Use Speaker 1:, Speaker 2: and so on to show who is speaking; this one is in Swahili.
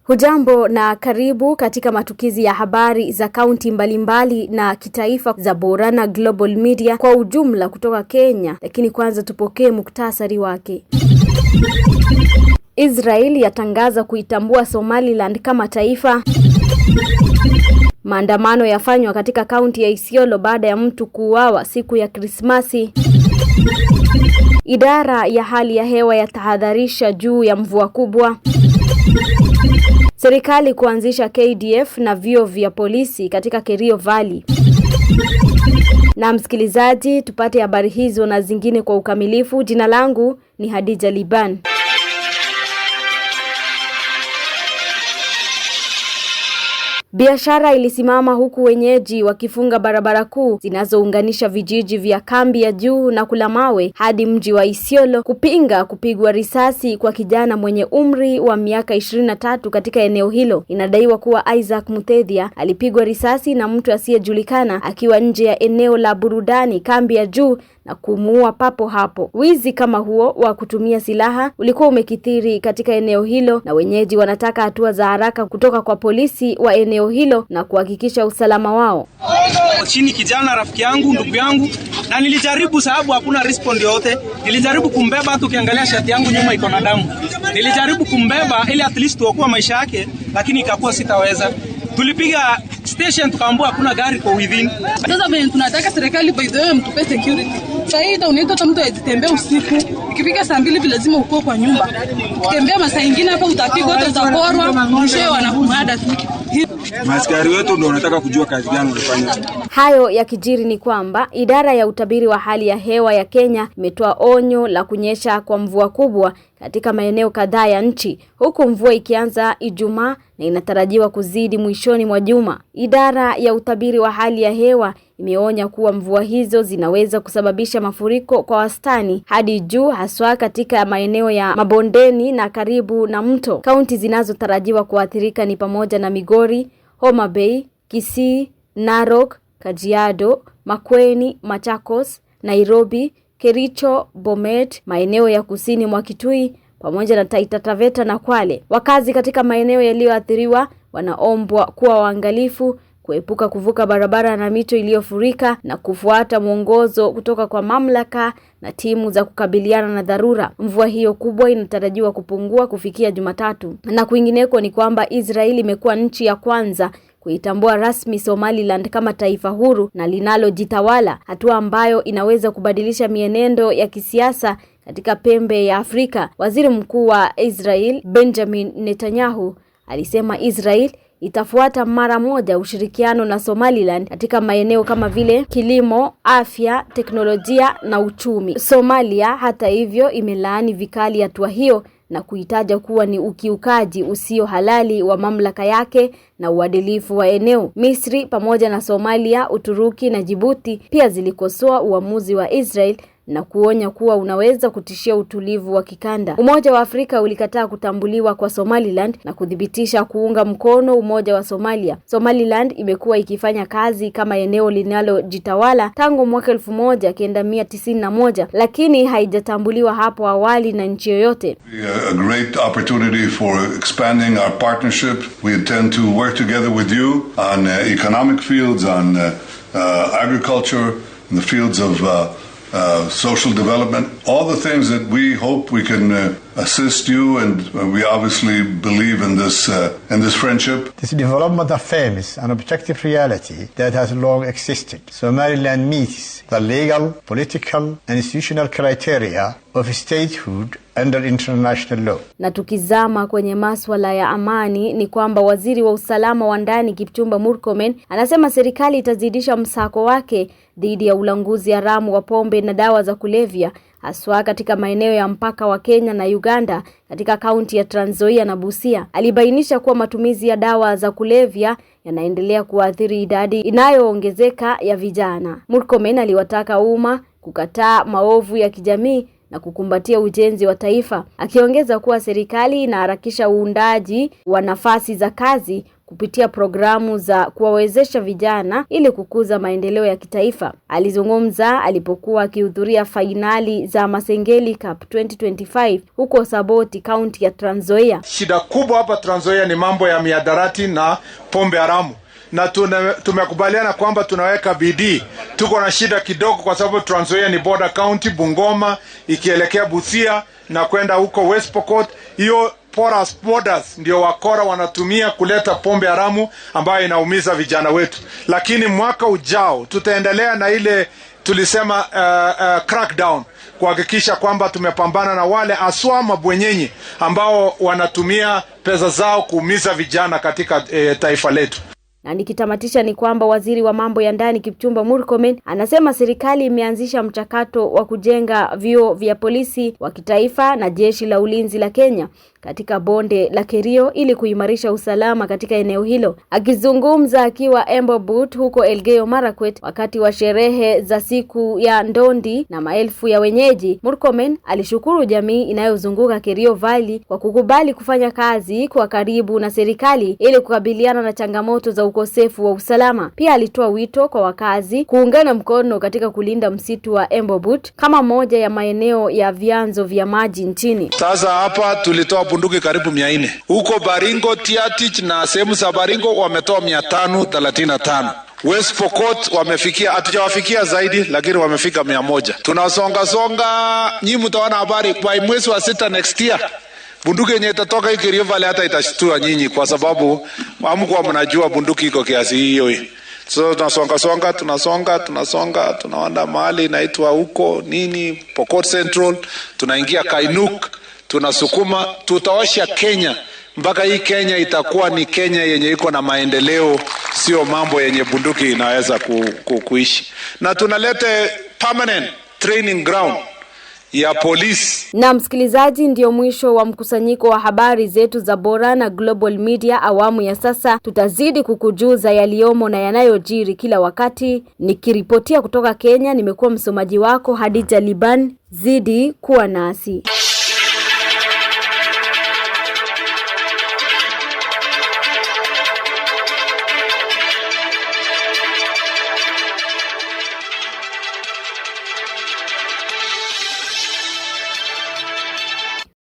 Speaker 1: Hujambo na karibu katika matukizi ya habari za kaunti mbalimbali na kitaifa za Borana Global Media kwa ujumla kutoka Kenya, lakini kwanza tupokee muktasari wake. Israel yatangaza kuitambua Somaliland kama taifa. Maandamano yafanywa katika kaunti ya Isiolo baada ya mtu kuuawa siku ya Krismasi. Idara ya hali ya hewa yatahadharisha juu ya mvua kubwa. Serikali kuanzisha KDF na vyuo vya polisi katika Kerio Valley. Na msikilizaji, tupate habari hizo na zingine kwa ukamilifu. Jina langu ni Hadija Liban. Biashara ilisimama huku wenyeji wakifunga barabara kuu zinazounganisha vijiji vya Kambi ya Juu na Kulamawe hadi mji wa Isiolo kupinga kupigwa risasi kwa kijana mwenye umri wa miaka 23 katika eneo hilo. Inadaiwa kuwa Isaac Muthethia alipigwa risasi na mtu asiyejulikana akiwa nje ya eneo la burudani Kambi ya Juu na kumuua papo hapo. Wizi kama huo wa kutumia silaha ulikuwa umekithiri katika eneo hilo na wenyeji wanataka hatua za haraka kutoka kwa polisi wa eneo hilo na kuhakikisha usalama wao.
Speaker 2: Chini kijana rafiki yangu, ndugu yangu, na nilijaribu sababu hakuna respond yote. Nilijaribu kumbeba, hata ukiangalia shati yangu nyuma iko na damu. Nilijaribu kumbeba ili at least tuokoe maisha yake, lakini ikakuwa sitaweza. Tulipiga station tukaambiwa hakuna gari kwa within.
Speaker 3: Sasa vile tunataka serikali by the way mtupe security. Sasa hii unaita mtu ajitembea usiku. Ukifika saa 2 lazima uko kwa nyumba. Ukitembea masaa mengine hapa utapigwa, utaporwa, mwisho wanakumada tu.
Speaker 2: Maskari wetu ndio wanataka kujua kazi gani wanafanya.
Speaker 1: Hayo yakijiri ni kwamba idara ya utabiri wa hali ya hewa ya Kenya imetoa onyo la kunyesha kwa mvua kubwa katika maeneo kadhaa ya nchi, huku mvua ikianza Ijumaa na inatarajiwa kuzidi mwishoni mwa juma. Idara ya utabiri wa hali ya hewa imeonya kuwa mvua hizo zinaweza kusababisha mafuriko kwa wastani hadi juu, haswa katika maeneo ya mabondeni na karibu na mto. Kaunti zinazotarajiwa kuathirika ni pamoja na Migori, Homa Bay, Kisii, Narok, Kajiado, Makueni, Machakos, Nairobi, Kericho, Bomet, maeneo ya kusini mwa Kitui pamoja na Taita Taveta na Kwale. Wakazi katika maeneo yaliyoathiriwa wanaombwa kuwa waangalifu, kuepuka kuvuka barabara na mito iliyofurika na kufuata mwongozo kutoka kwa mamlaka na timu za kukabiliana na dharura. Mvua hiyo kubwa inatarajiwa kupungua kufikia Jumatatu. Na kwingineko ni kwamba Israeli imekuwa nchi ya kwanza kuitambua rasmi Somaliland kama taifa huru na linalojitawala, hatua ambayo inaweza kubadilisha mienendo ya kisiasa katika pembe ya Afrika. Waziri Mkuu wa Israel Benjamin Netanyahu alisema Israel itafuata mara moja ushirikiano na Somaliland katika maeneo kama vile kilimo, afya, teknolojia na uchumi. Somalia hata hivyo imelaani vikali hatua hiyo na kuitaja kuwa ni ukiukaji usio halali wa mamlaka yake na uadilifu wa eneo. Misri pamoja na Somalia, Uturuki na Djibouti pia zilikosoa uamuzi wa Israel na kuonya kuwa unaweza kutishia utulivu wa kikanda. Umoja wa Afrika ulikataa kutambuliwa kwa Somaliland na kudhibitisha kuunga mkono umoja wa Somalia. Somaliland imekuwa ikifanya kazi kama eneo linalojitawala tangu mwaka 1991, lakini haijatambuliwa hapo awali na nchi yoyote.
Speaker 4: A great opportunity for expanding our partnership. We intend to work together with you on economic fields, on agriculture, in the fields of social development, all the things that we hope we can assist you, and we obviously believe in this friendship.
Speaker 5: This development affirms an objective reality that has long existed. Somaliland meets the legal, political, and institutional criteria of statehood under international law.
Speaker 1: Na tukizama kwenye masuala ya amani ni kwamba waziri wa usalama wa ndani Kipchumba Murkomen anasema serikali itazidisha msako wake dhidi ya ulanguzi haramu wa pombe na dawa za kulevya, haswa katika maeneo ya mpaka wa Kenya na Uganda katika kaunti ya Trans Nzoia na Busia. Alibainisha kuwa matumizi ya dawa za kulevya yanaendelea kuathiri idadi inayoongezeka ya vijana. Murkomen aliwataka umma kukataa maovu ya kijamii na kukumbatia ujenzi wa taifa, akiongeza kuwa serikali inaharakisha uundaji wa nafasi za kazi, kupitia programu za kuwawezesha vijana ili kukuza maendeleo ya kitaifa. Alizungumza alipokuwa akihudhuria fainali za Masengeli Cup 2025 huko Saboti, kaunti ya Trans Nzoia.
Speaker 6: Shida kubwa hapa Trans Nzoia ni mambo ya mihadarati na pombe haramu. Na tumekubaliana kwamba tunaweka bidii. Tuko na shida kidogo kwa sababu Trans Nzoia ni border county, Bungoma ikielekea Busia na kwenda huko West Pokot. Hiyo porous borders ndio wakora wanatumia kuleta pombe haramu ambayo inaumiza vijana wetu. Lakini mwaka ujao tutaendelea na ile tulisema crackdown, kuhakikisha kwamba tumepambana na wale aswa mabwenyenyi ambao wanatumia pesa zao kuumiza vijana katika taifa letu.
Speaker 1: Na nikitamatisha ni kwamba waziri wa mambo ya ndani Kipchumba Murkomen anasema serikali imeanzisha mchakato wa kujenga vyuo vya polisi wa kitaifa na jeshi la ulinzi la Kenya katika bonde la Kerio ili kuimarisha usalama katika eneo hilo. Akizungumza akiwa Embo Boot huko Elgeyo Marakwet wakati wa sherehe za siku ya ndondi na maelfu ya wenyeji, Murkomen alishukuru jamii inayozunguka Kerio Valley kwa kukubali kufanya kazi kwa karibu na serikali ili kukabiliana na changamoto za ukosefu wa usalama. Pia alitoa wito kwa wakazi kuungana mkono katika kulinda msitu wa Embo Boot kama moja ya maeneo ya vyanzo vya maji nchini.
Speaker 6: Sasa hapa tulitoa bunduki karibu 400. Huko Baringo, Tiatich na sehemu za Baringo wametoa 535. West Pokot wamefikia, hatujawafikia zaidi lakini wamefika 100. Tunasonga nyinyi mtaona habari by mwezi wa 6 next year. Bunduki yenye itatoka Kerio Valley hata itashtua nyinyi kwa sababu hamkuwa mnajua bunduki iko kiasi hiyo. So tunasonga tunaenda mahali inaitwa huko nini Pokot Central, tunaingia Kainuk, tunasukuma, tutaosha Kenya mpaka hii Kenya itakuwa ni Kenya yenye iko na maendeleo, sio mambo yenye bunduki inaweza kuishi. Na tunalete permanent training ground ya polisi.
Speaker 1: Na msikilizaji, ndio mwisho wa mkusanyiko wa habari zetu za Bora na Global Media awamu ya sasa. Tutazidi kukujuza yaliomo na yanayojiri kila wakati. Nikiripotia kutoka Kenya, nimekuwa msomaji wako Hadija Liban. Zidi kuwa nasi.